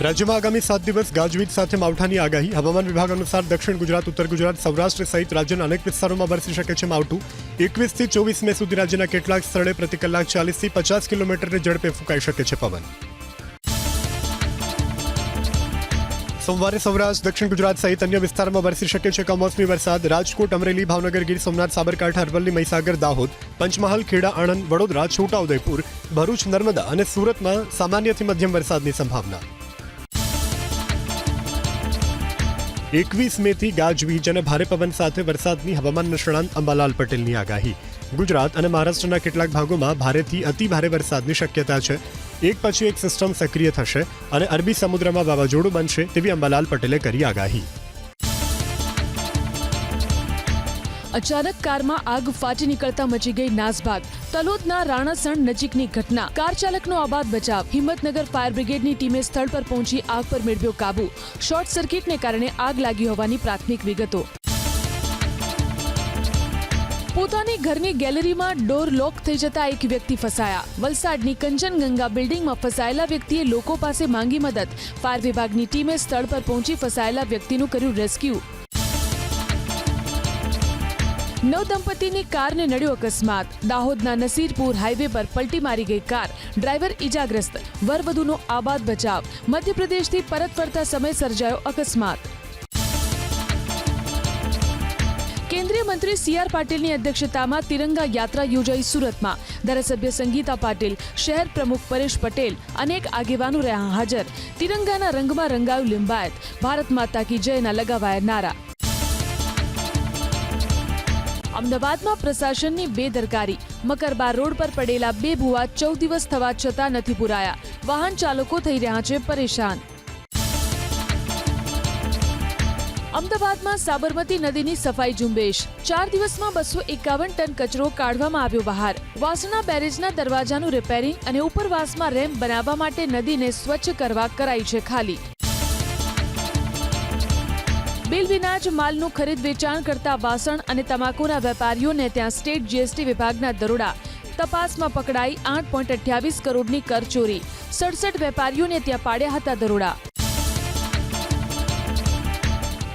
રાજ્યમાં આગામી 7 દિવસ ગાજવીજ સાથે માવઠાની આગાહી. હવામાન વિભાગ અનુસાર દક્ષિણ ગુજરાત, ઉત્તર ગુજરાત, સૌરાષ્ટ્ર સહિત રાજ્યના અનેક વિસ્તારોમાં વરસી શકે છે માવઠું. 21 થી 24 મે સુધી રાજ્યના કેટલાક સ્થળે પ્રતિ કલાક 40 થી 50 કિલોમીટરની ઝડપે ફૂંકાઈ શકે છે પવન. સોમવારે સૌરાષ્ટ્ર, દક્ષિણ ગુજરાત સહિત અન્ય વિસ્તારોમાં વરસી શકે છે કમોસમી વરસાદ. રાજકોટ, અમરેલી, ભાવનગર, ગીર સોમનાથ, સાબરકાંઠા, અરવલ્લી, મહીસાગર, દાહોદ, પંચમહાલ, ખેડા, આણંદ, વડોદરા, છોટાઉદેપુર, ભરૂચ, નર્મદા અને સુરતમાં સામાન્યથી મધ્યમ વરસાદની સંભાવના. 21 મેથી ગાજવીજ અને ભારે પવન સાથે વરસાદની હવામાન નિષ્ણાંત અંબાલાલ પટેલની આગાહી. ગુજરાત અને મહારાષ્ટ્રના કેટલાક ભાગોમાં ભારેથી અતિ ભારે વરસાદની શક્યતા છે. એક પછી એક સિસ્ટમ સક્રિય થશે અને અરબી સમુદ્રમાં વાવાઝોડું બનશે તેવી અંબાલાલ પટેલે કરી આગાહી. અચાનક કારમાં આગ ફાટી નીકળતા મચી ગઈ નાસભાગ. તલોદના રાણાસણ નજીકની ઘટના. કાર ચાલકનો આબાદ બચાવ. હિંમતનગર ફાયર બ્રિગેડની ટીમે સ્થળ પર પહોંચી આગ પર મેળવ્યો કાબુ. શોર્ટ સર્કિટને કારણે આગ લાગી હોવાની પ્રાથમિક વિગતો. પોતાની ઘરની ગેલેરીમાં ડોર લોક થઈ જતા એક વ્યક્તિ ફસાયા. વલસાડની કંચનગંગા બિલ્ડિંગમાં ફસાયેલા વ્યક્તિએ લોકો પાસે માંગી મદદ. ફાયર વિભાગની ટીમે સ્થળ પર પહોંચી ફસાયેલા વ્યક્તિનું કર્યું રેસ્ક્યુ. નવદંપતીની કારને નડ્યો અકસ્માત. દાહોદના નસીરપુર હાઈવે પર પલટી મારી ગઈ કાર. ડ્રાઈવર ઈજાગ્રસ્ત. વરવધુનો આબાદ બચાવ. મધ્યપ્રદેશથી પરત ફરતા સમયે સર્જાયો અકસ્માત. કેન્દ્રીય મંત્રી સી.આર. પાટીલની અધ્યક્ષતામાં તિરંગા યાત્રા યોજાઈ સુરતમાં. ધારાસભ્ય સંગીતા પાટીલ, શહેર પ્રમુખ પરેશ પટેલ, અનેક આગેવાનો રહ્યા હાજર. તિરંગાના રંગમાં રંગાયું લિંબાયત. ભારત માતા કી જયના લગાવાયા નારા. અમદાવાદમાં પ્રશાસનની બેદરકારી. મકરબાર રોડ પર પડેલા 2 ભૂવા 14 દિવસ થવા છતાં નથી પુરાયા. વાહન ચાલકો થઈ રહ્યા છે પરેશાન. અમદાવાદમાં સાબરમતી નદીની સફાઈ ઝુંબેશ. 4 દિવસમાં 251 ટન કચરો કાઢવામાં આવ્યો બહાર. વાસણા બેરેજના દરવાજાનું રિપેરિંગ અને ઉપરવાસમાં રેમ્પ બનાવવા માટે નદીને સ્વચ્છ કરવા કરાઈ છે ખાલી. બિલ વિના જ માલનું ખરીદ વેચાણ કરતા વાસણ અને તમાકુના વેપારીઓને ત્યાં સ્ટેટ જીએસટી વિભાગના દરોડા. તપાસમાં પકડાઈ 8.28 કરોડની કરચોરી. 67 વેપારીઓને ત્યાં પાડ્યા હતા દરોડા.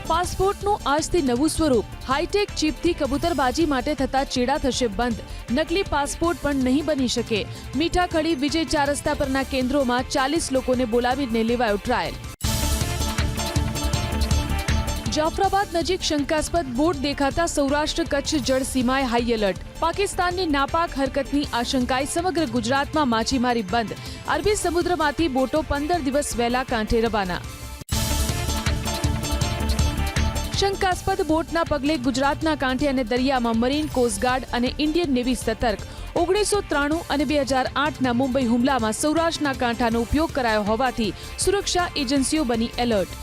પાસપોર્ટનું આજથી નવું સ્વરૂપ. હાઈટેક ચીપથી કબૂતરબાજી માટે થતા ચેડા થશે બંધ. નકલી પાસપોર્ટ પણ નહીં બની શકે. મીઠાખડી વિજય 4 રસ્તા પરના કેન્દ્રોમાં 40 લોકોને બોલાવીને લેવાયો ટ્રાયલ. જાફરાબાદ નજીક શંકાસ્પદ બોટ દેખાતા સૌરાષ્ટ્ર કચ્છ જળ સીમાએ હાઈ એલર્ટ. પાકિસ્તાનની નાપાક હરકતની આશંકાએ સમગ્ર ગુજરાતમાં માછીમારી બંધ. અરબી સમુદ્રમાંથી બોટો 15 દિવસ વહેલા કાંઠે રવાના. શંકાસ્પદ બોટના પગલે ગુજરાતના કાંઠે અને દરિયામાં મરીન કોસ્ટગાર્ડ અને ઇન્ડિયન નેવી સતર્ક. 1993 અને 2008ના મુંબઈ હુમલામાં સૌરાષ્ટ્રના કાંઠાનો ઉપયોગ કરાયો હોવાથી સુરક્ષા એજન્સીઓ બની એલર્ટ.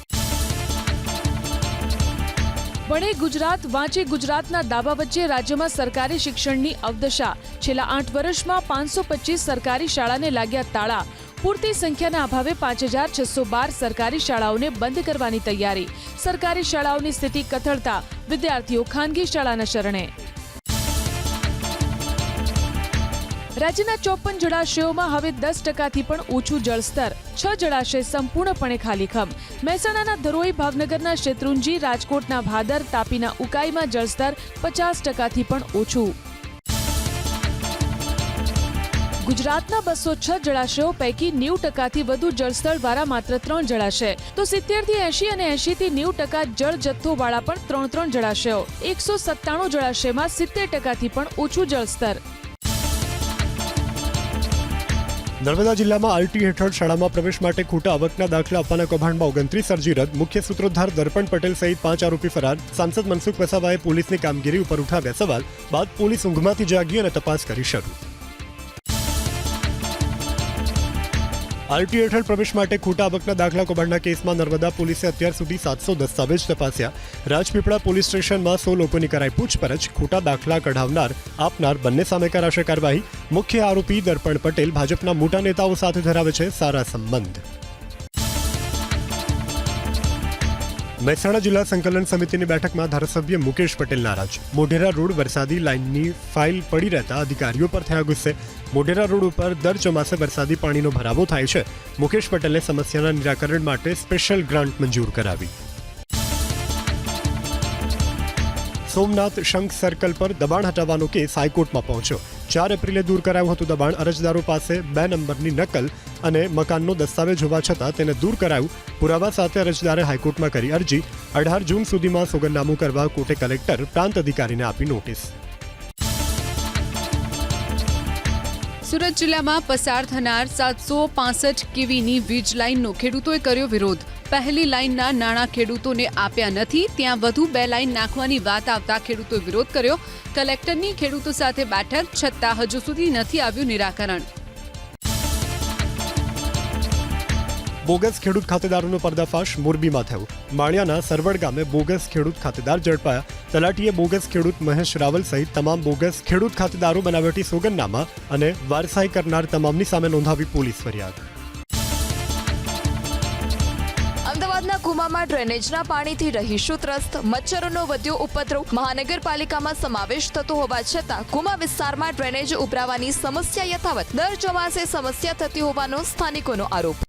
ભણે ગુજરાત, વાંચે ગુજરાતના દાવા વચ્ચે રાજ્યમાં સરકારી શિક્ષણની અવદશા. છેલ્લા 8 વર્ષમાં 525 સરકારી શાળાને લાગ્યા તાળા. પૂરતી સંખ્યાના અભાવે 5612 સરકારી શાળાઓને બંધ કરવાની તૈયારી. સરકારી શાળાઓની સ્થિતિ કથળતા વિદ્યાર્થીઓ ખાનગી શાળાના શરણે. રાજ્યના 54 જળાશયોમાં હવે 10%થી પણ ઓછું જળસ્તર. 6 જળાશય સંપૂર્ણપણે ખાલીખમ. મહેસાણાના ધરોઈ, ભાવનગરના શેત્રુંજી, રાજકોટના ભાદર, તાપીના ઉકાઈમાં જળસ્તર 50%થી પણ ઓછું. ગુજરાતના 206 જળાશયો પૈકી 90%થી વધુ જળસ્તરવાળા માત્ર 3 જળાશય. તો 70 થી 80 અને 80 થી 90% જળ જથ્થોવાળા પણ 3 જળાશયો. 197 જળાશયમાં 70%થી પણ ઓછું જળસ્તર. નર્મદા જિલ્લામાં આરટી હેઠળ શાળામાં પ્રવેશ માટે ખોટા આવકના દાખલા આપવાના કૌભાંડમાં 29 અરજી રદ. મુખ્ય સૂત્રધાર દર્પણ પટેલ સહિત 5 આરોપી ફરાર. સાંસદ મનસુખ વસાવાએ પોલીસની કામગીરી ઉપર ઉઠાવ્યા સવાલ. બાદ પોલીસ ઊંઘમાંથી જાગી અને તપાસ કરી શરૂ. આરટી હેઠળ પ્રવેશ માટે ખોટા આવકના દાખલા કૌભાંડના કેસમાં નર્મદા પોલીસે અત્યાર સુધી 700 દસ્તાવેજ તપાસ્યા. રાજપીપળા પોલીસ સ્ટેશનમાં 100 લોકોની કરાઈ પૂછપરછ. ખોટા દાખલા કઢાવનાર, આપનાર બંને સામે કરાશે કાર્યવાહી. મુખ્ય આરોપી દર્પણ પટેલ ભાજપના મોટા નેતાઓ સાથે ધરાવે છે સારા સંબંધ. મહેસાણા જિલ્લા સંકલન સમિતિની બેઠકમાં ધારાસભ્ય મુકેશ પટેલ નારાજ. મોઢેરા રોડ વરસાદી લાઇનની ફાઇલ પડી રહેતા અધિકારીઓ પર થયા ગુસ્સે. મોઢેરા રોડ ઉપર દર ચોમાસે વરસાદી પાણીનો ભરાવો થાય છે. મુકેશ પટેલે સમસ્યાના નિરાકરણ માટે સ્પેશિયલ ગ્રાન્ટ મંજૂર કરાવી. સોમનાથ શંખ સર્કલ પર દબાણ હટાવવાનો કેસ હાઈકોર્ટમાં પહોંચ્યો. 4 એપ્રિલે દૂર કરાયું હતું દબાણ. અરજદારો પાસે 2 નંબરની નકલ અને મકાનનો દસ્તાવેજ હોવા છતાં તેને દૂર કરાયું. પુરાવા સાથે અરજદારે હાઈકોર્ટમાં કરી અરજી. 18 જૂન સુધીમાં સોગંદનામું કરવા કોર્ટે કલેક્ટર પ્રાંત અધિકારીને આપી નોટિસ. સુરત જિલ્લામાં પસાર થનાર 765 કેવીની વીજ લાઇનનો ખેડૂતોએ કર્યો વિરોધ. પહેલી લાઇનના નાણાં ખેડૂતોને આપ્યા નથી, ત્યાં વધુ 2 લાઇન નાખવાની વાત આવતા ખેડૂતોએ વિરોધ કર્યો. કલેક્ટરની ખેડૂતો સાથે બેઠક, છતાં હજુ સુધી નથી આવ્યું નિરાકરણ. બોગસ ખેડૂત ખાતેદારોનો પર્દાફાશ મોરબીમાં થયો. માળિયાના સરવડ ગામે બોગસ ખેડૂત ખાતેદાર ઝડપાયા. તલાટીએ બોગસ ખેડૂત મહેશ રાવલ સહિત તમામ બોગસ ખેડૂત ખાતેદારો બનાવટી સોગંદનામા અને વારસાઈ કરનાર તમામની સામે નોંધાવી પોલીસ ફરિયાદ. અમદાવાદના કુવામાં ડ્રેનેજના પાણીથી રહીશો ત્રસ્ત. મચ્છરોનો વધ્યો ઉપદ્રવ. મહાનગરપાલિકામાં સમાવેશ થતો હોવા છતાં કુમા વિસ્તારમાં ડ્રેનેજ ઉભરાવાની સમસ્યા યથાવત. દર ચોમાસે સમસ્યા થતી હોવાનો સ્થાનિકોનો આરોપ.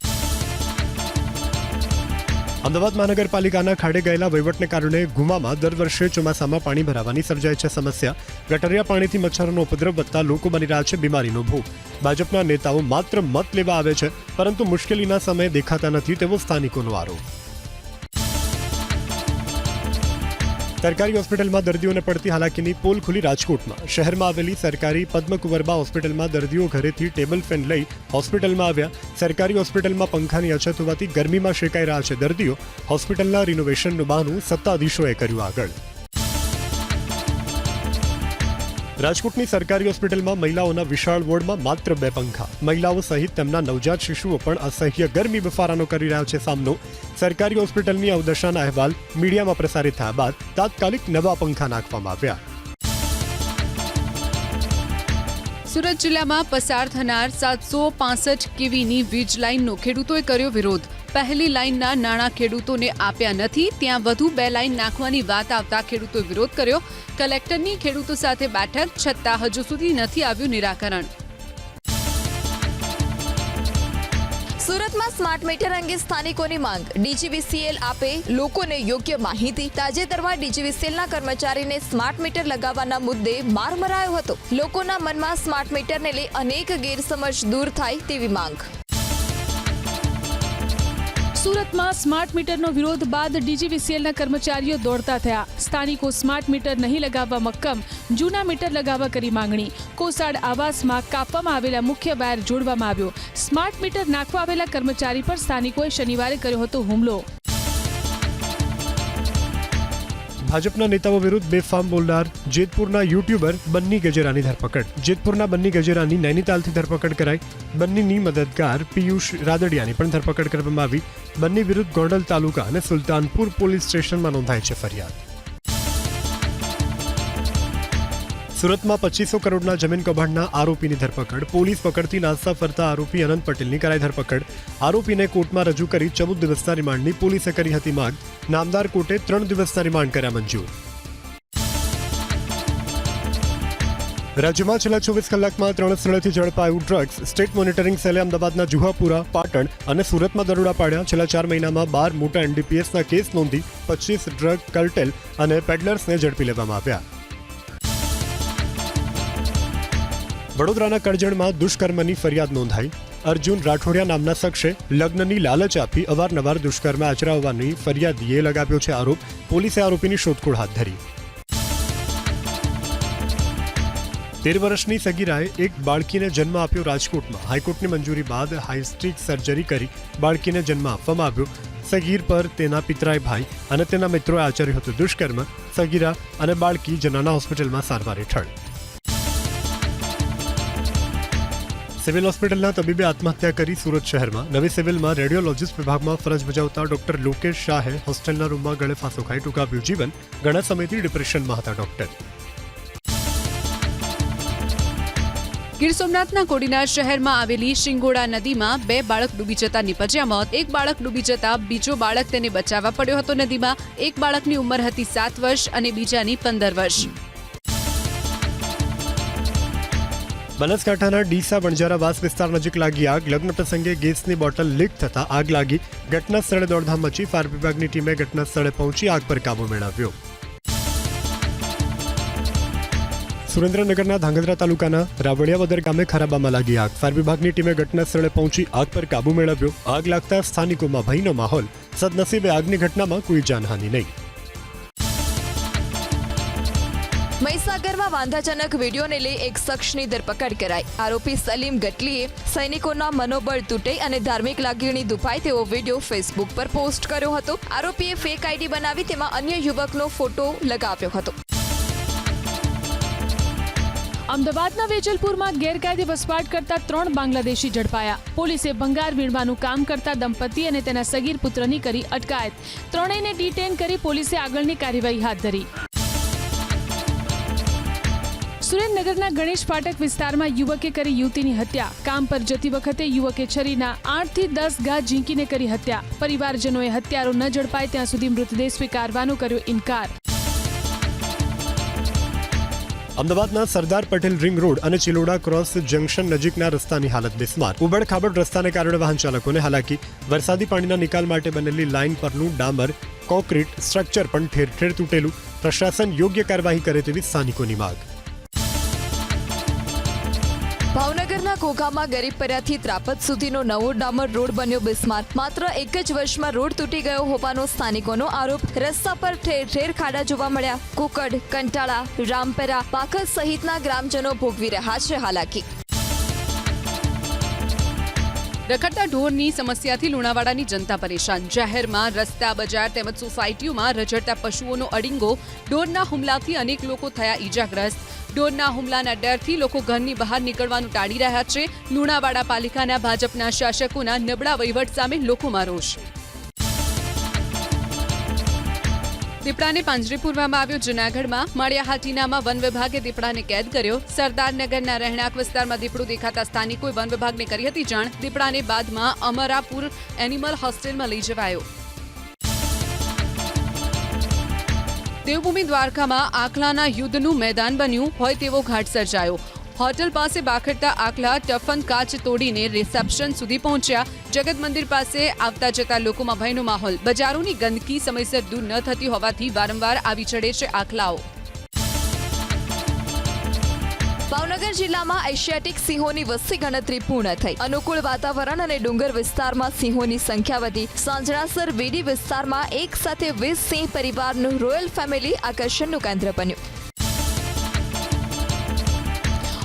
અમદાવાદ મહાનગરપાલિકાના ખાડે ગયેલા વહીવટને કારણે ગુમામાં દર વર્ષે ચોમાસામાં પાણી ભરાવાની સર્જાય છે સમસ્યા. ગટરિયા પાણીથી મચ્છરોનો ઉપદ્રવ વધતા લોકો બની રહ્યા છે બીમારીનો ભોગ. ભાજપના નેતાઓ માત્ર મત લેવા આવે છે, પરંતુ મુશ્કેલીના સમયે દેખાતા નથી તેવો સ્થાનિકોનો આરોપ. સરકારી હોસ્પિટલમાં દર્દીઓને પડતી હાલાકીની પોલ ખુલી રાજકોટમાં. શહેરમાં આવેલી સરકારી પદ્મકુંવરબા હોસ્પિટલમાં દર્દીઓ ઘરેથી ટેબલ ફેન લઈ હોસ્પિટલમાં આવ્યા. સરકારી હોસ્પિટલમાં પંખાની અછત હોવાથી ગરમીમાં શેકાઈ રહ્યા છે દર્દીઓ. હોસ્પિટલના રિનોવેશનનું બહાનું સત્તાધીશોએ કર્યું આગળ. રાજકોટની સરકારી હોસ્પિટલમાં મહિલાઓના વિશાળ વોર્ડમાં માત્ર 2 પંખા. મહિલાઓ સહિત તેમના નવજાત શિશુઓ પણ અસહ્ય ગરમી બફારાનો કરી રહ્યા છે સામનો. સરકારી હોસ્પિટલની અવદશાના અહેવાલ મીડિયામાં પ્રસારિત થયા બાદ તાત્કાલિક નવા પંખા નાખવામાં આવ્યા. સુરત જિલ્લામાં પસાર થનાર 765 કેવીની વીજ લાઇનનો ખેડૂતોએ કર્યો વિરોધ. પહેલી લાઇનના નાણાં ખેડૂતોને આપ્યા નથી, ત્યાં વધુ 2 લાઇન નાખવાની વાત આવતા ખેડૂતોએ વિરોધ કર્યો. કલેક્ટરની ખેડૂતો સાથે બેઠક, છતાં હજુ સુધી નથી આવ્યું નિરાકરણ. સુરતમાં સ્માર્ટ મીટર અંગે સ્થાનિકોની માંગ. ડીજીવીસીએલ આપે લોકોને યોગ્ય માહિતી. તાજેતરમાં ડીજીવીસીએલના કર્મચારીને સ્માર્ટ મીટર લગાવવાના મુદ્દે માર મરાયો હતો. લોકોના મનમાં સ્માર્ટ મીટરને લઈ અનેક ગેરસમજ દૂર થાય તેવી માંગ. સુરતમાં સ્માર્ટ મીટરનો વિરોધ બાદ ડીજીવીસીએલના કર્મચારીઓ દોડતા થયા. સ્થાનિકો સ્માર્ટ મીટર નહીં લગાવવા મક્કમ, જૂના મીટર લગાવવા કરી માંગણી. કોસાડ આવાસમાં કાપવામાં આવેલા મુખ્ય વાયર જોડવામાં આવ્યો. સ્માર્ટ મીટર નાખવા આવેલા કર્મચારી પર સ્થાનિકોએ શનિવારે કર્યો હતો હુમલો. ભાજપના નેતાઓ વિરુદ્ધ બેફામ બોલનાર જેતપુરના યુટ્યુબર બન્ની ગજેરાની ધરપકડ. જેતપુરના બન્ની ગજેરાની નૈનીતાલથી ધરપકડ કરાઈ. બન્નીની મદદગાર પિયુષ રાદડિયાની પણ ધરપકડ કરવામાં આવી. બન્ની વિરુદ્ધ ગોંડલ તાલુકા અને સુલતાનપુર પોલીસ સ્ટેશનમાં નોંધાઈ છે ફરિયાદ. સુરતમાં 2500 કરોડના જમીન કૌભાંડના આરોપીની ધરપકડ. પોલીસ પકડતી નાસ્તા ફરતા આરોપી અનંત પટેલની કરાઈ ધરપકડ. આરોપીને કોર્ટમાં રજૂ કરી 14 દિવસના રિમાન્ડની પોલીસે કરી હતી માંગ. નામદાર કોર્ટે 3 દિવસના રિમાન્ડ કર્યા મંજૂર. રાજ્યમાં છેલ્લા 24 કલાકમાં 3 સ્થળેથી ઝડપાયું ડ્રગ્સ. સ્ટેટ મોનિટરિંગ સેલે અમદાવાદના જુહાપુરા, પાટણ અને સુરતમાં દરોડા પાડ્યા. છેલ્લા 4 મહિનામાં 12 મોટા એનડીપીએસના કેસ નોંધી 25 ડ્રગ કાર્ટેલ અને પેડલર્સને ઝડપી લેવામાં આવ્યા. વડોદરાના કરજણમાં દુષ્કર્મની ફરિયાદ નોંધાઈ. અર્જુન રાઠોડિયા નામના શખ્સે લગ્નની લાલચ આપી અવારનવાર દુષ્કર્મ આચરાવવાની ફરિયાદીએ લગાવ્યો છે આરોપ. પોલીસે આરોપીની શોધખોળ હાથ ધરી. 13 વર્ષની સગીરાએ એક બાળકીને જન્મ આપ્યો રાજકોટમાં. હાઈકોર્ટની મંજૂરી બાદ હાઈસ્ટિક સર્જરી કરી બાળકીને જન્મ આપવામાં આવ્યો. સગીર પર તેના પિતરાઈ ભાઈ અને તેના મિત્રોએ આચર્યું હતું દુષ્કર્મ. સગીરા અને બાળકી જનાના હોસ્પિટલમાં સારવાર હેઠળ. સિવિલ હોસ્પિટલના તબીબે આત્મહત્યા કરી સુરત શહેરમાં. નવી સિવિલમાં રેડિયોલોજીસ્ટ વિભાગમાં ફરજ બજાવતા ડોક્ટર લોકેશ શાહે હોસ્ટેલના રૂમમાં ગળે ફાંસો ખાઈ ટૂંકાવ્યું જીવન. ઘણા સમયથી ડિપ્રેશનમાં હતા ડોક્ટર. ગીર સોમનાથના કોડીનાર શહેરમાં આવેલી શિંગોડા નદીમાં 2 બાળક ડૂબી જતા નીપજ્યા મોત. એક બાળક ડૂબી જતા બીજો બાળક તેને બચાવવા પડ્યો હતો નદીમાં. એક બાળકની ઉંમર હતી 7 વર્ષ અને બીજાની 15 વર્ષ. બનાસકાંઠાના ડીસા વણજારાવાસ વિસ્તાર નજીક લાગી આગ. લગ્ન પ્રસંગે ગેસની બોટલ લીક થતા આગ લાગી. ઘટના સ્થળે દોડધામ મચી. ફાયર વિભાગની ટીમે ઘટના સ્થળે પહોંચી આગ પર કાબુ મેળવ્યો. સુરેન્દ્રનગરના ધાંગધ્રા તાલુકાના રાવળિયાવદર ગામે ખરાબામાં લાગી આગ. ફાયર વિભાગની ટીમે ઘટના સ્થળે પહોંચી આગ પર કાબુ મેળવ્યો. આગ લાગતા સ્થાનિકોમાં ભયનો માહોલ. સદનસીબે આગની ઘટનામાં કોઈ જાનહાનિ નહીં. મહીસાગરમાં વાંધાજનક વિડીયોને લઈ એક શખ્સની ધરપકડ કરાઈ. આરોપી સલીમ ગટલીએ સૈનિકોના મનોબળ તૂટે અને ધાર્મિક લાગણી દુભાય તેવો વિડીયો ફેસબુક પર પોસ્ટ કર્યો હતો. આરોપીએ ફેક આઈડી બનાવી તેમાં અન્ય યુવકનો ફોટો લગાવ્યો હતો. અમદાવાદના વેજલપુરમાં ગેરકાયદે વસવાટ કરતા 3 બાંગ્લાદેશી ઝડપાયા. પોલીસે ભંગાર વીણવાનું કામ કરતા દંપતી અને તેના સગીર પુત્રની કરી અટકાયત. ત્રણેયને ડિટેન કરી પોલીસે આગળની કાર્યવાહી હાથ ધરી. સુરેન્દ્રનગરના ગણેશ ફાટક વિસ્તારમાં યુવકે કરી યુવતીની હત્યા. કામ પર જતી વખતે યુવકે છરીના 8 થી 10 ઘા ઝીંકીને કરી હત્યા. પરિવારજનોએ હત્યારો ન ઝડપાય ત્યાં સુધી મૃતદેહ સ્વીકારવાનો કર્યો ઇનકાર. અમદાવાદના સરદાર પટેલ રિંગ રોડ અને ચિલોડા ક્રોસ જંકશન નજીકના રસ્તાની હાલત બિસ્માર. ઉબડ-ખાબડ રસ્તાને કારણે વાહન ચાલકોને હાલાકી. વરસાદી પાણીના નિકાલ માટે બનેલી લાઇન પરનું ડામર કોન્ક્રીટ સ્ટ્રક્ચર પણ ઠેર ઠેર તૂટેલું. પ્રશાસન યોગ્ય કાર્યવાહી કરે તેવી સ્થાનિકોની માંગ. ભાવનગરના ઘોઘામાં ગરીબપરાથી ત્રાપત સુધીનો નવો ડામર રોડ બન્યો બિસ્માર. માત્ર એક જ વર્ષમાં રોડ તૂટી ગયો હોવાનો સ્થાનિકોનો આરોપ. રસ્તા પર ઠેર ઠેર ખાડા જોવા મળ્યા. કુકડ, કંટાળા, રામપરા, પાખર સહિતના ગ્રામજનો ભોગવી રહ્યા છે હાલાકી. રખડતા ઢોરની સમસ્યાથી લુણાવાડાની જનતા પરેશાન. જાહેરમાં રસ્તા, બજાર તેમજ સોસાયટીઓમાં રઝળતા પશુઓનો અડીંગો. ઢોરના હુમલાથી અનેક લોકો થયા ઈજાગ્રસ્ત. ઢોરના હુમલાના ડરથી લોકો ઘરની બહાર નીકળવાનું ટાળી રહ્યા છે. લુણાવાડા પાલિકાના ભાજપના શાસકોના નબળા વહીવટ સામે લોકોમાં રોષ. દીપડાને પાંજરે પૂરવામાં આવ્યો. જૂનાગઢમાં માળિયાહાટીનામાં વન વિભાગે દીપડાને કેદ કર્યો. સરદારનગરના રહેણાંક વિસ્તારમાં દીપડું દેખાતા સ્થાનિકોએ વન વિભાગને કરી હતી જાણ. દીપડાને બાદમાં અમરાપુર એનિમલ હોસ્ટેલમાં લઈ જવાયો. દેવભૂમિ દ્વારકામાં આખલાના યુદ્ધનું મેદાન બન્યું હોય તેવો ઘાટ સર્જાયો. હોટલ પાસે બાખડતા આખલા ટફન કાચ તોડીને રિસેપ્શન સુધી પહોંચ્યા. જગત મંદિર પાસે આવતા જતા લોકોમાં ભયનો માહોલ. બજારોની ગંદકી સમયસર દૂર ન થતી હોવાથી વારંવાર આવી ચડે છે આખલાઓ. ભાવનગર જિલ્લામાં એશિયાટિક સિંહોની વસ્તી ગણતરી પૂર્ણ થઈ. અનુકૂળ વાતાવરણ અને ડુંગર વિસ્તારમાં સિંહોની સંખ્યા વધી. સાંજણાસર વેડી વિસ્તારમાં એક સાથે 20 સિંહ પરિવારનું રોયલ ફેમિલી આકર્ષણનું કેન્દ્ર બન્યું.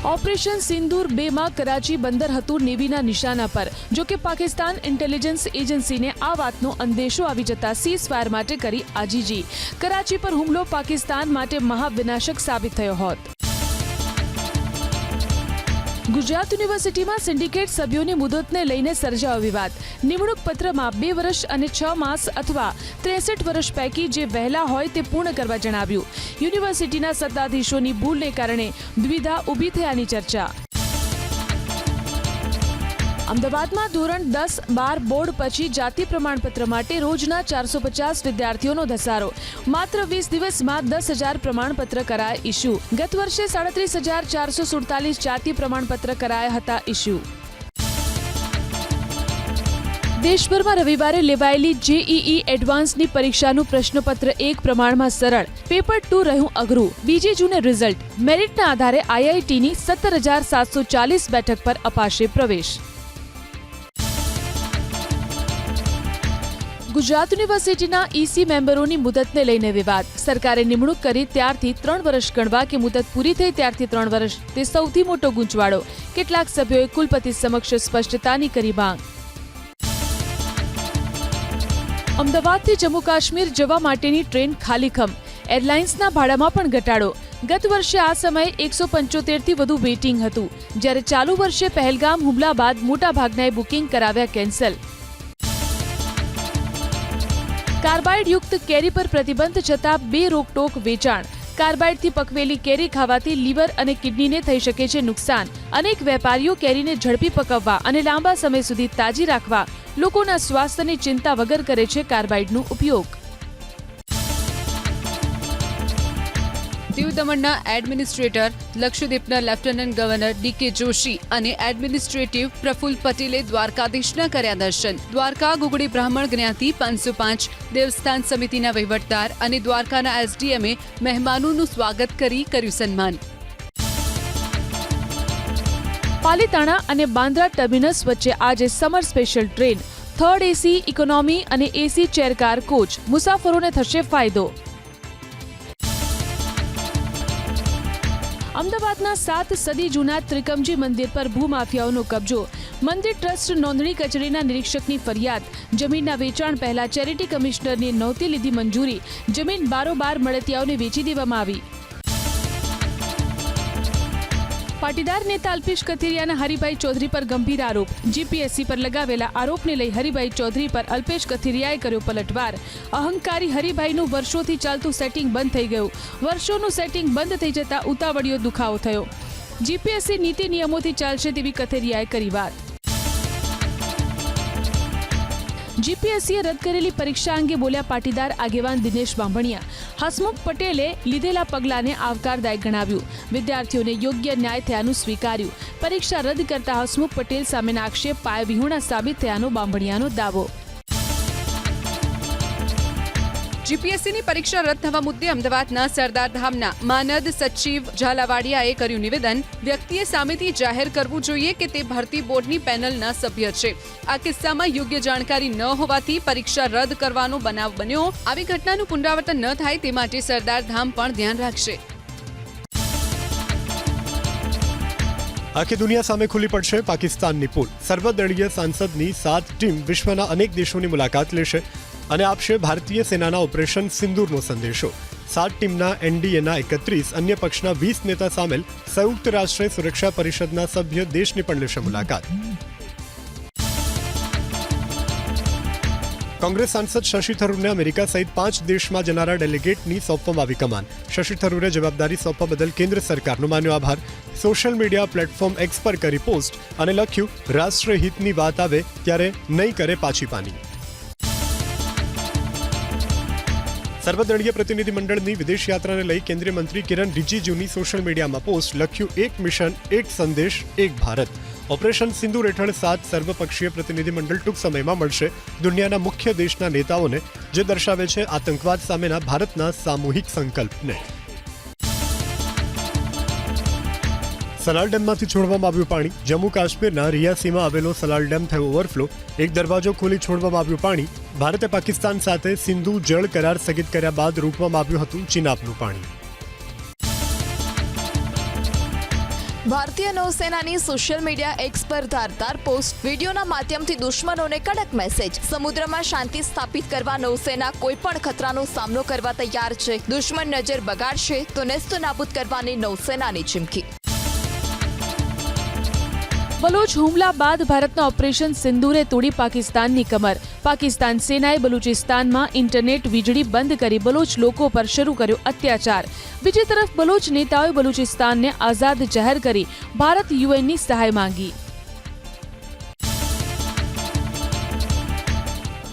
ઓપરેશન સિંદૂર 2માં કરાચી બંદર હતું નેવીના નિશાના પર. જો કે પાકિસ્તાન ઇન્ટેલિજન્સ એજન્સીને આ વાતનો અંદેશો આવી જતા સીઝ ફાયર માટે કરી આજીજી. કરાચી પર હુમલો પાકિસ્તાન માટે મહાવિનાશક સાબિત થયો હોત. ગુજરાત યુનિવર્સિટીમાં સિન્ડિકેટ સભ્યોની મુદતને લઈને સર્જાયો વિવાદ. નિમણૂક પત્રમાં 2 વર્ષ અને 6 માસ અથવા 63 વર્ષ પૈકી જે વહેલા હોય તે પૂર્ણ કરવા જણાવ્યું. યુનિવર્સિટીના સત્તાધીશોની ભૂલને કારણે દ્વિધા ઊભી થયાની ચર્ચા. અમદાવાદમાં ધોરણ 10-12 બોર્ડ પછી જાતિ પ્રમાણપત્ર માટે રોજના 450 વિદ્યાર્થીઓનો ધસારો. માત્ર 20 દિવસમાં 10,000 પ્રમાણપત્ર કરાયા ઇસ્યુ. ગત વર્ષે 37,447 જાતિ પ્રમાણપત્ર કરાયા હતા ઇસ્યુ. દેશભરમાં રવિવારે લેવાયેલી જેઈઈ એડવાન્સની પરીક્ષાનું પ્રશ્નપત્ર 1 પ્રમાણમાં સરળ, પેપર 2 રહ્યું અઘરું. 2 જૂને રિઝલ્ટ. મેરિટના આધારે આઈઆઈટીની 17,740 બેઠક પર અપાશે પ્રવેશ. ગુજરાત યુનિવર્સિટીના ઈસી મેમ્બરોની મુદતને લઈને વિવાદ. સરકારે નિમણૂક કરી ત્યારથી 3 વર્ષ ગણવા કે મુદત પૂરી થઈ ત્યારથી 3 વર્ષ, તે સૌથી મોટો ગૂંચવાડો. કેટલાક સભ્યોએ કુલપતિ સમક્ષ સ્પષ્ટતાની કરી માંગ. અમદાવાદથી જમ્મુ કાશ્મીર જવા માટેની ટ્રેન ખાલીખમ. એરલાઇન્સના ભાડામાં પણ ઘટાડો. ગત વર્ષે આ સમયે 175થી વધુ વેઇટિંગ હતું, જ્યારે ચાલુ વર્ષે પહેલગામ હુમલા બાદ મોટાભાગનાએ બુકિંગ કરાવ્યા કેન્સલ. કાર્બાઇડ યુક્ત કેરી પર પ્રતિબંધ છતાં 2 રોકટોક વેચાણ. કાર્બાઇડથી પકવેલી કેરી ખાવાથી લીવર અને કિડનીને થઈ શકે છે નુકસાન. અનેક વેપારીઓ કેરીને ઝડપી પકવવા અને લાંબા સમય સુધી તાજી રાખવા લોકોના સ્વાસ્થ્યની ચિંતા વગર કરે છે કાર્બાઇડનો ઉપયોગ. દીવ દમણના એડમિનિસ્ટ્રેટર, લક્ષદ્વીપના લેફ્ટનન્ટ ગવર્નર ડીકે જોશી અને એડમિનિસ્ટ્રેટિવ પ્રફુલ્લ પટેલે દ્વારકાધીશના કર્યા દર્શન. દ્વારકા ગુગળી બ્રાહ્મણ જ્ઞાતિ 505 દેવસ્થાન સમિતિના વહીવટદાર અને દ્વારકાના એસડીએમએ મહેમાનોનું સ્વાગત કરી કર્યું સન્માન. પાલીતાણા અને બાંદ્રા ટર્મિનસ વચ્ચે આજે સમર સ્પેશિયલ ટ્રેન. 3rd એસી, ઇકોનોમી અને એસી ચેરકાર કોચ. મુસાફરોને થશે ફાયદો. અમદાવાદના 7 સદી જૂના ત્રિકમજી મંદિર પર ભૂમાફિયાઓનો કબજો. મંદિર ટ્રસ્ટ નોંધણી કચેરીના નિરીક્ષકની ફરિયાદ. જમીનના વેચાણ પહેલા ચેરિટી કમિશનરની નહોતી લીધી મંજૂરી. જમીન બારોબાર મળતિયાઓને વેચી દેવામાં આવી. પાટીદાર નેતા અલ્પેશ કથિરિયાના હરિભાઈ ચૌધરી પર ગંભીર આરોપ. જીપીએસસી પર લગાવેલા આરોપને લઈ હરિભાઈ ચૌધરી પર અલ્પેશ કથિરિયાએ કર્યો પલટવાર. અહંકારી હરિભાઈનું વર્ષોથી ચાલતું સેટિંગ બંધ થઈ ગયું. વર્ષોનું સેટિંગ બંધ થઈ જતા ઉતાવળિયો દુખાવો થયો. જીપીએસસી નીતિ નિયમોથી ચાલશે તેવી કથિરિયાએ કરી વાત. જીપીએસસીએ રદ કરેલી પરીક્ષા અંગે બોલ્યા પાટીદાર આગેવાન દિનેશ બાંભણિયા. હસમુખ પટેલે લીધેલા પગલાંને આવકારદાયક ગણાવ્યું. વિદ્યાર્થીઓને યોગ્ય ન્યાય થયાનું સ્વીકાર્યું. પરીક્ષા રદ કરતા હસમુખ પટેલ સામેના આક્ષેપ પાયાવિહોણા સાબિત થયાનો બાંભણિયાનો દાવો. જીપીએસસીની પરીક્ષા રદ થવા મુદ્દે અમદાવાદના સરદારધામના માનદ સચિવ ઝાલાવાડિયાએ કર્યું નિવેદન. વ્યક્તિએ સામેથી જાહેર કરવું જોઈએ કે તે ભરતી બોર્ડની પેનલના સભ્ય છે. આ કિસ્સામાં યોગ્ય જાણકારી ન હોવાથી પરીક્ષા રદ કરવાનો બનાવ બન્યો. આવી ઘટનાનું પુનરાવર્તન ન થાય તે માટે સરદારધામ પણ ધ્યાન રાખશે. આખી દુનિયા સામે ખુલ્લી પડશે પાકિસ્તાનની પોલ. સર્વદળીય સાંસદની 7 ટીમ વિશ્વના અનેક દેશોની મુલાકાત લેશે અને આપશે ભારતીય સેનાના ઓપરેશન સિંદૂરનો સંદેશો. 7 ટીમના એનડીએના 31, અન્ય પક્ષના 20 નેતા સામેલ સંયુક્ત રાષ્ટ્ર સુરક્ષા પરિષદના સભ્ય દેશની પણ લેશે મુલાકાત. કોંગ્રેસ સાંસદ શશી થરૂરને અમેરિકા સહિત 5 દેશમાં જનારા ડેલિગેટની સોંપવામાં આવી કમાન. શશી થરૂરે જવાબદારી સોંપવા બદલ કેન્દ્ર સરકારનો માન્યો આભાર. સોશિયલ મીડિયા પ્લેટફોર્મ એક્સ પર કરી પોસ્ટ અને લખ્યું, રાષ્ટ્રહિતની વાત આવે ત્યારે નહીં કરે પાછી પાની. સર્વદળીય પ્રતિનિધિમંડળની વિદેશ યાત્રાને લઈ કેન્દ્રીય મંત્રી કિરણ રિજિજુની સોશિયલ મીડિયામાં પોસ્ટ. લખ્યું, એક મિશન, એક સંદેશ, એક ભારત. ઓપરેશન સિંદૂર હેઠળ 7 સર્વપક્ષીય પ્રતિનિધિમંડળ ટૂંક સમયમાં મળશે દુનિયાના મુખ્ય દેશના નેતાઓને, જે દર્શાવે છે આતંકવાદ સામેના ભારતના સામૂહિક સંકલ્પને. સલાલ ડેમમાંથી છોડવામાં આવ્યું પાણી. જમ્મુ કાશ્મીરના રિયાસીમાં આવેલો સલાલ ડેમ થયો ઓવરફ્લો. એક દરવાજો ખોલી છોડવામાં આવ્યું પાણી. ભારતે પાકિસ્તાન સાથે સિંધુ જળ કરાર સ્થગિત કર્યા બાદ રોકવામાં આવ્યું હતું ચિનાબનું પાણી. ભારતીય નૌસેનાની સોશિયલ મીડિયા એક્સ પર ધારદાર પોસ્ટ. વિડીયોના માધ્યમથી દુશ્મનોને કડક મેસેજ. સમુદ્રમાં શાંતિ સ્થાપિત કરવા નૌસેના કોઈ પણ ખતરાનો સામનો કરવા તૈયાર છે. દુશ્મન નજર બગાડશે તો નેસ્તો નાબૂદ કરવાની નૌસેનાની ચીમકી. બલોચ હુમલા બાદ ભારતના ઓપરેશન સિંદૂરે તોડી પાકિસ્તાનની કમર. પાકિસ્તાન સેનાએ બલુચિસ્તાનમાં ઇન્ટરનેટ વીજળી બંધ કરી બલોચ લોકો પર શરૂ કર્યો અત્યાચાર. બીજી તરફ બલોચ નેતાઓએ બલુચિસ્તાનને આઝાદ જાહેર કરી ભારત યુએનની સહાય માંગી.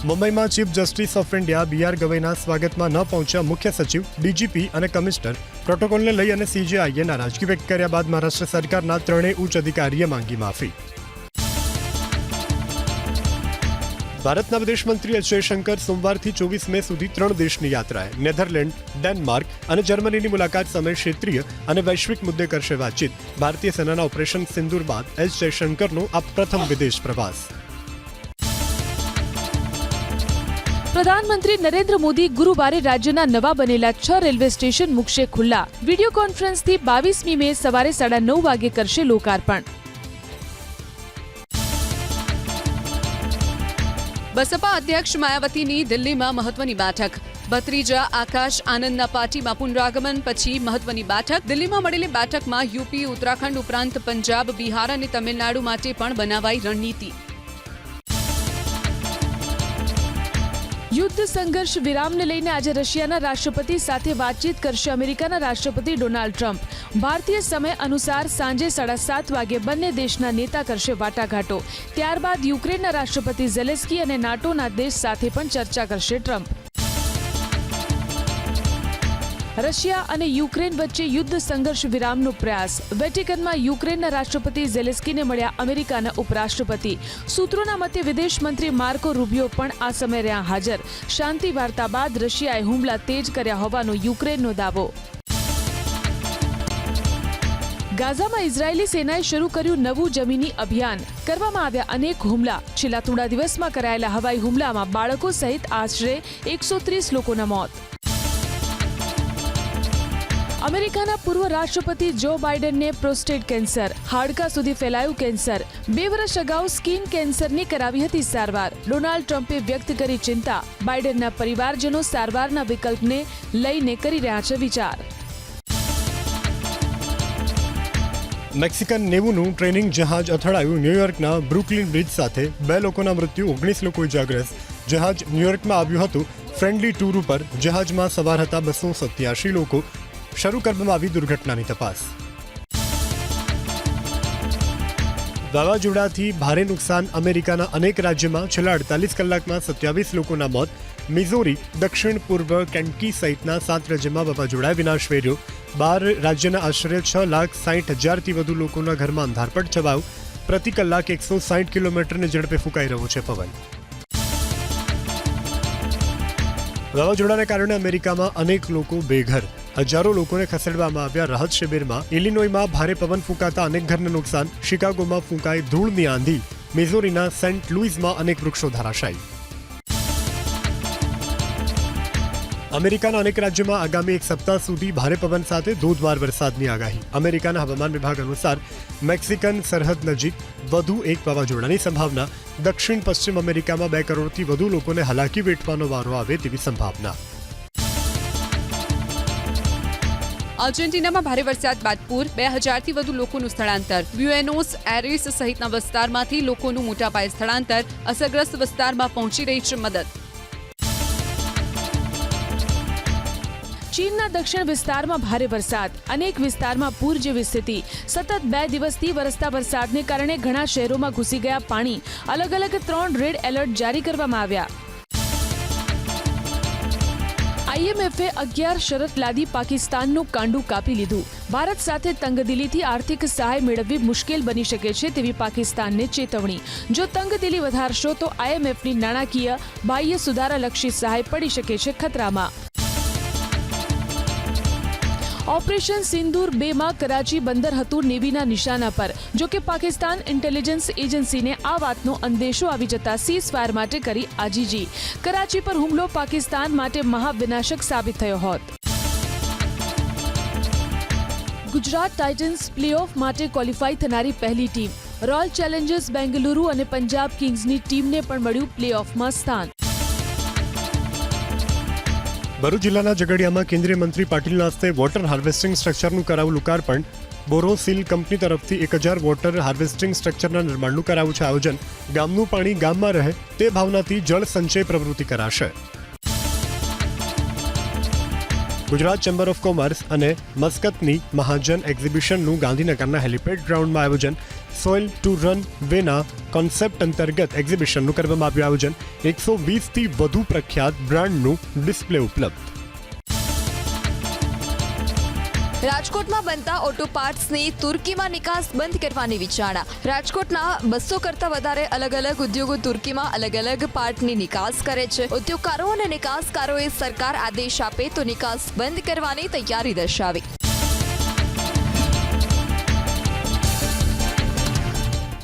મુંબઈમાં chief justice of India BR ગવઈના સ્વાગતમાં ન પહોંચ્યા મુખ્ય સચિવ, ડીજીપી અને કમિશનર. પ્રોટોકોલને લઈ અને CJIએ નારાજગી વ્યક્ત કર્યા બાદ મહારાષ્ટ્ર સરકારના 3 ઉચ્ચ અધિકારીએ માંગી માફી. ભારતના વિદેશ મંત્રી એસ જયશંકર સોમવારથી 24 મે સુધી 3 દેશની યાત્રાએ નેધરલેન્ડ, ડેનમાર્ક અને જર્મનીની મુલાકાત સમયે ક્ષેત્રીય અને વૈશ્વિક મુદ્દે કરશે વાતચીત. ભારતીય સેનાના ઓપરેશન સિંદૂર બાદ એસ જયશંકરનો આ પ્રથમ વિદેશ પ્રવાસ. પ્રધાનમંત્રી નરેન્દ્ર મોદી ગુરુવારે રાજ્યના નવા બનેલા 6 રેલવે સ્ટેશન મૂકશે ખુલ્લા. વિડીયો કોન્ફરન્સથી 22મી મે સવારે 9:30 વાગે કરશે લોકાર્પણ. બસપા અધ્યક્ષ માયાવતીની દિલ્હીમાં મહત્વની બેઠક. ભત્રીજા આકાશ આનંદના પાર્ટીમાં પુનરાગમન પછી મહત્વની બેઠક. દિલ્હીમાં મળેલી બેઠકમાં યુપી, ઉત્તરાખંડ ઉપરાંત પંજાબ, બિહાર અને તમિલનાડુ માટે પણ બનાવાઈ રણનીતિ. યુદ્ધ સંઘર્ષ વિરામને લઈને આજે રશિયાના રાષ્ટ્રપતિ સાથે વાતચીત કરશે અમેરિકાના રાષ્ટ્રપતિ ડોનાલ્ડ ટ્રમ્પ। ભારતીય સમય અનુસાર સાંજે 7:30 વાગે બંને દેશના નેતા કરશે વાટાઘાટો। ત્યારબાદ યુક્રેનના રાષ્ટ્રપતિ ઝેલેન્સ્કી અને નાટોના દેશ સાથે પણ ચર્ચા કરશે ટ્રમ્પ। રશિયા અને યુક્રેન વચ્ચે યુદ્ધ સંઘર્ષ વિરામનો પ્રયાસ। વેટિકનમાં યુક્રેનના રાષ્ટ્રપતિ ઝેલેન્સ્કીને મળ્યા અમેરિકાના ઉપરાષ્ટ્રપતિ। સૂત્રોના મતે વિદેશ મંત્રી માર્કો રૂબિયો પણ આ સમયે રહ્યા હાજર। શાંતિ વાર્તા બાદ રશિયાએ હુમલા તેજ કર્યા હોવાનો યુક્રેનનો દાવો। ગાઝામાં ઇઝરાયેલી સેનાએ શરૂ કર્યું નવું જમીની અભિયાન। કરવામાં આવ્યા અનેક હુમલા। છેલ્લા થોડા દિવસમાં કરાયેલા હવાઈ હુમલામાં બાળકો સહિત આશરે 130 લોકોના મોત। અમેરિકાના પૂર્વ રાષ્ટ્રપતિ જો બાઇડનને પ્રોસ્ટેટ કેન્સર, હાડકા સુધી ફેલાયું કેન્સર। 2 વર્ષ અગાઉ સ્કિન કેન્સરની કરાવી હતી સારવાર। ડોનાલ્ડ ટ્રમ્પે વ્યક્ત કરી ચિંતા। બાઇડનના પરિવારજનો સારવારના વિકલ્પને લઈને કરી રહ્યા છે વિચાર। મેક્સિકન નેવુંનું ટ્રેનિંગ જહાજ અથડાયું ન્યૂયોર્કના બ્રુકલિન બ્રિજ સાથે। 2 લોકોના મૃત્યુ, 19 લોકો ઇજાગ્રસ્ત। જહાજ ન્યૂયોર્કમાં આવ્યું હતું ફ્રેન્ડલી ટૂર ઉપર। જહાજમાં સવાર હતા 287 લોકો। શરૂ કરવામાં આવી દુર્ઘટનાની તપાસ। વાવાઝોડાથી ભારે નુકસાન અમેરિકાના અનેક રાજ્યોમાં। છેલ્લા 48 કલાકમાં 27 લોકોના મોત। મિઝોરી, દક્ષિણ પૂર્વ કેન્ટકી સહિતના 7 રાજ્યોમાં વાવાઝોડાએ વિનાશ વેર્યો। 12 રાજ્યના આશરે 6,60,000થી વધુ લોકોના ઘરમાં અંધારપટ છવાયું। પ્રતિ કલાક 160 કિલોમીટરની ઝડપે ફૂંકાઈ રહ્યો છે પવન। વાવાઝોડાને કારણે અમેરિકામાં અનેક લોકો બેઘર। હજારો લોકોને ખસેડવામાં આવ્યા રાહત શિબિરમાં। ઇલિનોયમાં ભારે પવન ફૂંકાતા અનેક ઘરને નુકસાન। શિકાગોમાં ફૂંકાઈ ધૂળની આંધી। મિઝોરીના સેન્ટ લુઇસમાં અનેક વૃક્ષો ધરાશાયી। અમેરિકાના અનેક રાજ્યોમાં આગામી એક સપ્તાહ સુધી ભારે પવન સાથે ધોધમાર વરસાદની આગાહી। અમેરિકાના હવામાન વિભાગ અનુસાર મેક્સિકન સરહદ નજીક વધુ એક વાવાઝોડાની સંભાવના। દક્ષિણ પશ્ચિમ અમેરિકામાં 2 કરોડથી વધુ લોકોને હાલાકી વેઠવાનો વારો આવે તેવી સંભાવના। અર્જેન્ટિનામાં ભારે વરસાદ બાદ પૂર, 2000થી વધુ લોકોનું સ્થળાંતર। બ્યુએનોસ એરિસ સહિતના વિસ્તારમાંથી લોકોનું મોટા પાયે સ્થળાંતર। અસરગ્રસ્ત વિસ્તારમાં પહોંચી રહી છે મદદ। ચીનના દક્ષિણ વિસ્તારમાં ભારે વરસાદ। અનેક વિસ્તારમાં પૂર જેવી સ્થિતિ। સતત 2 દિવસથી વરસતા વરસાદને કારણે ઘણા શહેરોમાં ઘૂસી ગયા પાણી। અલગ અલગ 3 રેડ એલર્ટ જારી કરવામાં આવ્યા। આઈએમએફે 11 શરત લાદી પાકિસ્તાનનું કાંડું કાપી લીધું। ભારત સાથે તંગદિલીથી આર્થિક સહાય મેળવવી મુશ્કેલ બની શકે છે તેવી પાકિસ્તાનને ચેતવણી। જો તંગદિલી વધારશો તો આઈએમએફની નાણાકીય બાહ્ય સુધારાલક્ષી સહાય પડી શકે છે ખતરામાં। ઓપરેશન સિંદૂર 2માં કરાચી બંદર હતું નેવીના નિશાના પર। જો કે પાકિસ્તાન ઇન્ટેલિજન્સ એજન્સીને આ વાતનો અંદેશો આવી જતા સીઝફાયર માટે કરી આજીજી। કરાચી પર હુમલો પાકિસ્તાન માટે મહાવિનાશક સાબિત થયો હોત। ગુજરાત ટાઇટન્સ પ્લેઓફ માટે ક્વોલિફાય થનારી પહેલી ટીમ। રોયલ ચેલેન્જર્સ બેંગલુરુ અને પંજાબ કિંગ્સની ટીમને પણ મળ્યું પ્લેઓફમાં સ્થાન। ભરૂચ જિલ્લાના ઝઘડિયામાં કેન્દ્રીય મંત્રી પાટીલના હસ્તે વોટર હાર્વેસ્ટિંગ સ્ટ્રક્ચરનું કરાવું લોકાર્પણ। બોરોસિલ કંપની તરફથી 1000 વોટર હાર્વેસ્ટિંગ સ્ટ્રક્ચરના નિર્માણનું કરાયું છે આયોજન। ગામનું પાણી ગામમાં રહે તે ભાવનાથી જળ સંચય પ્રવૃત્તિ કરાશે। ગુજરાત ચેમ્બર ઓફ કોમર્સ અને મસ્કતની મહાજન એક્ઝિબિશનનું ગાંધીનગરના હેલિપેડ ગ્રાઉન્ડમાં આયોજન। સોઇલ ટુ રન વેના કોન્સેપ્ટ અંતર્ગત એક્ઝિબિશનનું કરવામાં આવ્યું આયોજન। 120થી વધુ પ્રખ્યાત બ્રાન્ડનું ડિસ્પ્લે ઉપલબ્ધ। રાજકોટમાં બનતા ઓટો પાર્ટ્સની તુર્કીમાં નિકાસ બંધ કરવાની વિચારણા। રાજકોટના 200 કરતા વધારે અલગ અલગ ઉદ્યોગો તુર્કીમાં અલગ અલગ પાર્ટની નિકાસ કરે છે। ઉદ્યોગકારો અને નિકાસકારોએ સરકાર આદેશ આપે તો નિકાસ બંધ કરવાની તૈયારી દર્શાવી।